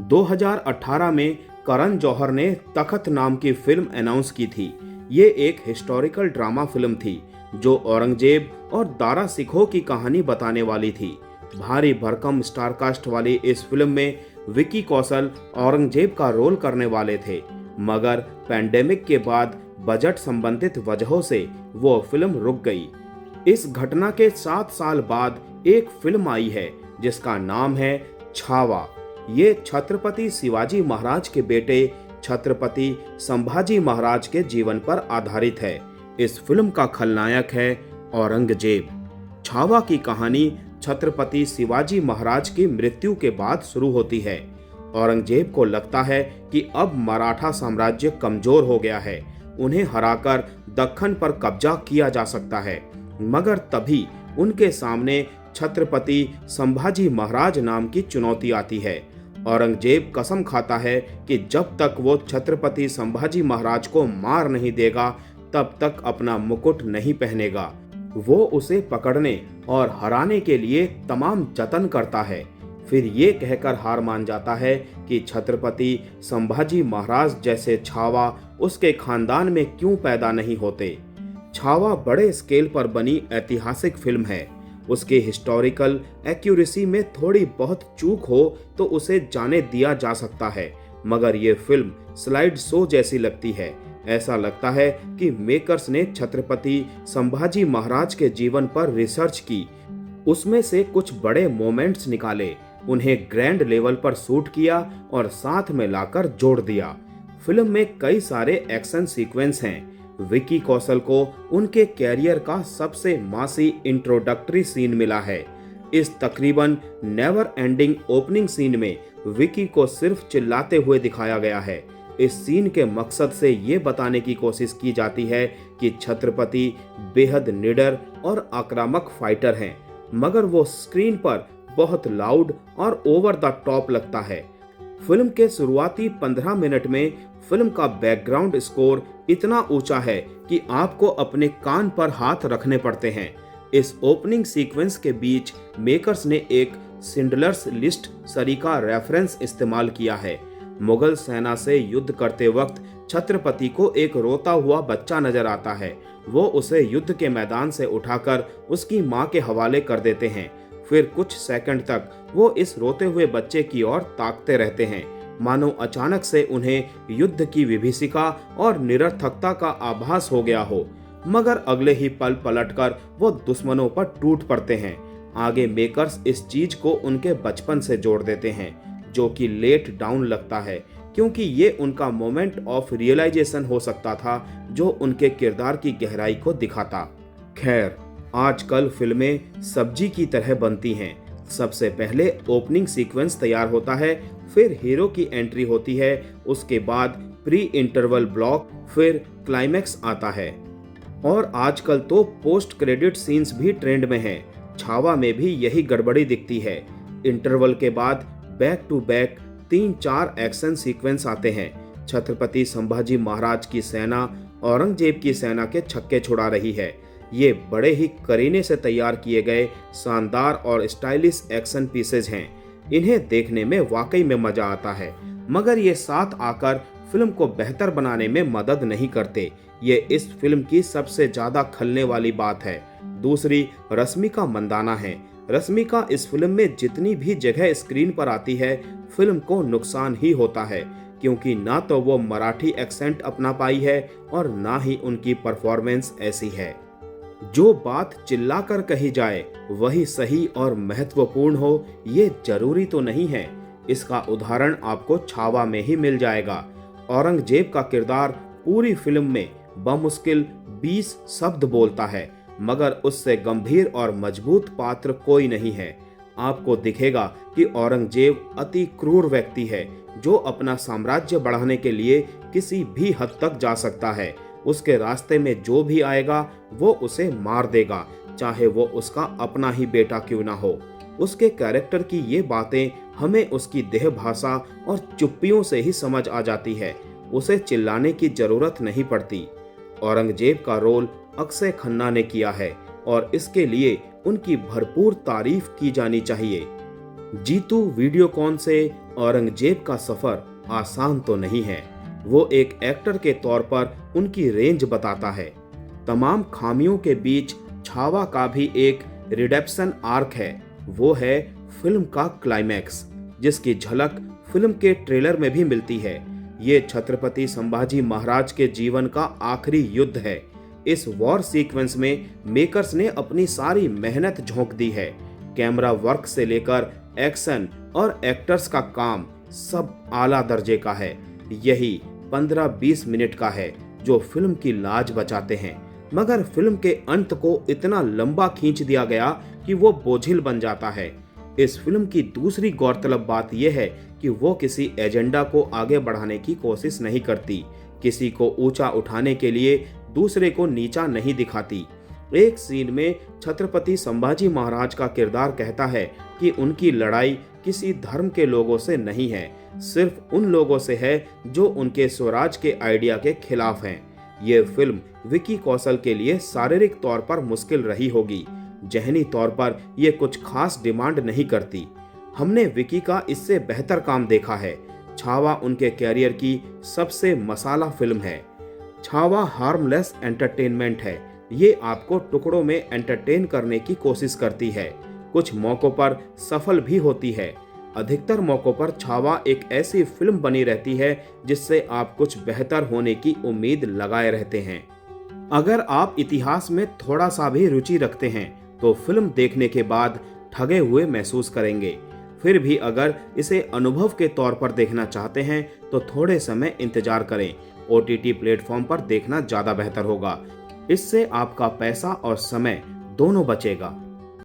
2018 में करण जौहर ने तख्त नाम की फिल्म अनाउंस की थी। ये एक हिस्टोरिकल ड्रामा फिल्म थी जो औरंगजेब और दारा सिकोह की कहानी बताने वाली थी। भारी भरकम स्टारकास्ट वाली इस फिल्म में विकी कौशल औरंगजेब का रोल करने वाले थे, मगर पैंडेमिक के बाद बजट संबंधित वजहों से वो फिल्म रुक गई। इस घटना के 7 साल बाद एक फिल्म आई है जिसका नाम है छावा। ये छत्रपति शिवाजी महाराज के बेटे छत्रपति संभाजी महाराज के जीवन पर आधारित है। इस फिल्म का खलनायक है औरंगजेब। छावा की कहानी छत्रपति शिवाजी महाराज की मृत्यु के बाद शुरू होती है। औरंगजेब को लगता है कि अब मराठा साम्राज्य कमजोर हो गया है, उन्हें हराकर दक्कन पर कब्जा किया जा सकता है, मगर तभी उनके सामने छत्रपति संभाजी महाराज नाम की चुनौती आती है। औरंगजेब कसम खाता है कि जब तक वो छत्रपति संभाजी महाराज को मार नहीं देगा तब तक अपना मुकुट नहीं पहनेगा। वो उसे पकड़ने और हराने के लिए तमाम जतन करता है, फिर ये कहकर हार मान जाता है कि छत्रपति संभाजी महाराज जैसे छावा उसके खानदान में क्यों पैदा नहीं होते। छावा बड़े स्केल पर बनी ऐतिहासिक फिल्म है। उसके हिस्टोरिकल एक्यूरेसी में थोड़ी बहुत चूक हो तो उसे जाने दिया जा सकता है, मगर ये फिल्म स्लाइड शो जैसी लगती है। ऐसा लगता है कि मेकर्स ने छत्रपति संभाजी महाराज के जीवन पर रिसर्च की, उसमें से कुछ बड़े मोमेंट्स निकाले, उन्हें ग्रैंड लेवल पर शूट किया और साथ में लाकर जोड़ दिया। फिल्म में कई सारे एक्शन सीक्वेंस हैं। विकी कौशल को उनके कैरियर का सबसे मासी इंट्रोडक्टरी सीन मिला है। इस तकरीबन नेवर एंडिंग ओपनिंग सीन में विकी को सिर्फ चिल्लाते हुए दिखाया गया है। इस सीन के मकसद से ये बताने की कोशिश की जाती है कि छत्रपति बेहद निडर और आक्रामक फाइटर हैं, मगर वो स्क्रीन पर बहुत लाउड और ओवर द टॉप लगता है। फिल्म के शुरुआती 15 मिनट में फिल्म का बैकग्राउंड स्कोर इतना ऊंचा है कि आपको अपने कान पर हाथ रखने पड़ते हैं। इस ओपनिंग सीक्वेंस के बीच मेकर्स ने एक सिंडलर्स लिस्ट सरीका रेफरेंस इस्तेमाल किया है। मुगल सेना से युद्ध करते वक्त छत्रपति को एक रोता हुआ बच्चा नजर आता है। वो उसे युद्ध के मैदान से उठाकर उसकी मां के हवाले कर देते हैं। फिर कुछ सेकंड तक वो इस रोते हुए बच्चे की ओर ताकते रहते हैं, मानो अचानक से उन्हें युद्ध की विभीषिका और निरर्थकता का आभास हो गया हो, मगर अगले ही पल पलटकर वो दुश्मनों पर टूट पड़ते हैं। आगे मेकर्स इस चीज को उनके बचपन से जोड़ देते हैं, जो कि लेट डाउन लगता है, क्योंकि ये उनका मोमेंट ऑफ रियलाइजेशन हो सकता था जो उनके किरदार की गहराई को दिखाता। खैर, आजकल फिल्में सब्जी की तरह बनती हैं। सबसे पहले ओपनिंग सीक्वेंस तैयार होता है, फिर हीरो की एंट्री होती है, उसके बाद प्री इंटरवल ब्लॉक, फिर क्लाइमैक्स आता है। और आजकल तो पोस्ट क्रेडिट सीन्स भी ट्रेंड में हैं। छावा में भी यही गड़बड़ी दिखती है। इंटरवल के बाद back to back 3-4 action sequence आते हैं। छत्रपति संभाजी महाराज की सेना औरंगजेब की सेना के छक्के छुड़ा रही है। ये बड़े ही करीने से तैयार किए गए शानदार और स्टाइलिश एक्शन पीसेज हैं। इन्हें देखने में वाकई में मजा आता है, मगर ये साथ आकर फिल्म को बेहतर बनाने में मदद नहीं करते। ये इस फिल्म की सबसे ज्यादा खलने वाली बात है। दूसरी रश्मिका मंदाना है। रश्मिका इस फिल्म में जितनी भी जगह स्क्रीन पर आती है, फिल्म को नुकसान ही होता है, क्योंकि ना तो वो मराठी एक्सेंट अपना पाई है और ना ही उनकी परफॉर्मेंस ऐसी है। जो बात चिल्लाकर कही जाए वही सही और महत्वपूर्ण हो, ये जरूरी तो नहीं है। इसका उदाहरण आपको छावा में ही मिल जाएगा। औरंगजेब का किरदार पूरी फिल्म में बमुश्किल 20 शब्द बोलता है, मगर उससे गंभीर और मजबूत पात्र कोई नहीं है। आपको दिखेगा कि औरंगजेब अति क्रूर व्यक्ति है जो अपना साम्राज्य बढ़ाने के लिए किसी भी हद तक जा सकता है। उसके रास्ते में जो भी आएगा वो उसे मार देगा, चाहे वो उसका अपना ही बेटा क्यों ना हो। उसके कैरेक्टर की ये बातें हमें उसकी देह भाषा और चुप्पियों से ही समझ आ जाती है। उसे चिल्लाने की जरूरत नहीं पड़ती। औरंगजेब का रोल अक्षय खन्ना ने किया है और इसके लिए उनकी भरपूर तारीफ की जानी चाहिए। जीतू वीडियोकॉन से औरंगजेब का सफर आसान तो नहीं है। वो एक एक्टर के तौर पर उनकी रेंज बताता है। तमाम खामियों के बीच छावा का भी एक रिडेम्पशन आर्क है। वो है फिल्म का क्लाइमैक्स, जिसकी झलक फिल्म के ट्रेलर में भी मिलती है। ये छत्रपति संभाजी महाराज के जीवन का आखिरी युद्ध है। इस वॉर सीक्वेंस में मेकर्स ने अपनी सारी मेहनत झोंक दी है। कैमरा वर्क से लेकर एक्शन और एक्टर्स का काम सब आला दर्जे का है। यही 15-20 मिनट का है जो फिल्म की लाज बचाते हैं, मगर फिल्म के अंत को इतना लंबा खींच दिया गया कि वो बोझिल बन जाता है। इस फिल्म की दूसरी गौरतलब बात यह है कि वो किसी एजेंडा को आगे बढ़ाने की कोशिश नहीं करती, किसी को ऊंचा उठाने के लिए दूसरे को नीचा नहीं दिखाती। एक सीन में छत्रपति संभाजी महाराज का किरदार कहता है कि उनकी लड़ाई किसी धर्म के लोगों से नहीं है, सिर्फ उन लोगों से है जो उनके स्वराज के आइडिया के खिलाफ हैं। ये फिल्म विकी कौशल के लिए शारीरिक तौर पर मुश्किल रही होगी। जहनी तौर पर यह कुछ खास डिमांड नहीं करती। हमने विकी का इससे बेहतर काम देखा है। छावा उनके कैरियर की सबसे मसाला फिल्म है। छावा हार्मलेस एंटरटेनमेंट है। ये आपको टुकड़ों में एंटरटेन करने की कोशिश करती है। कुछ मौकों पर सफल भी होती है। अधिकतर मौकों पर छावा एक ऐसी फिल्म बनी रहती है जिससे आप कुछ बेहतर होने की उम्मीद लगाए रहते हैं। अगर आप इतिहास में थोड़ा सा भी रुचि रखते हैं तो फिल्म देखने के बाद ठगे हुए महसूस करेंगे। फिर भी अगर इसे अनुभव के तौर पर देखना चाहते हैं तो थोड़े समय इंतजार करें। OTT प्लेटफॉर्म पर देखना ज़्यादा बेहतर होगा। इससे आपका पैसा और समय दोनों बचेगा।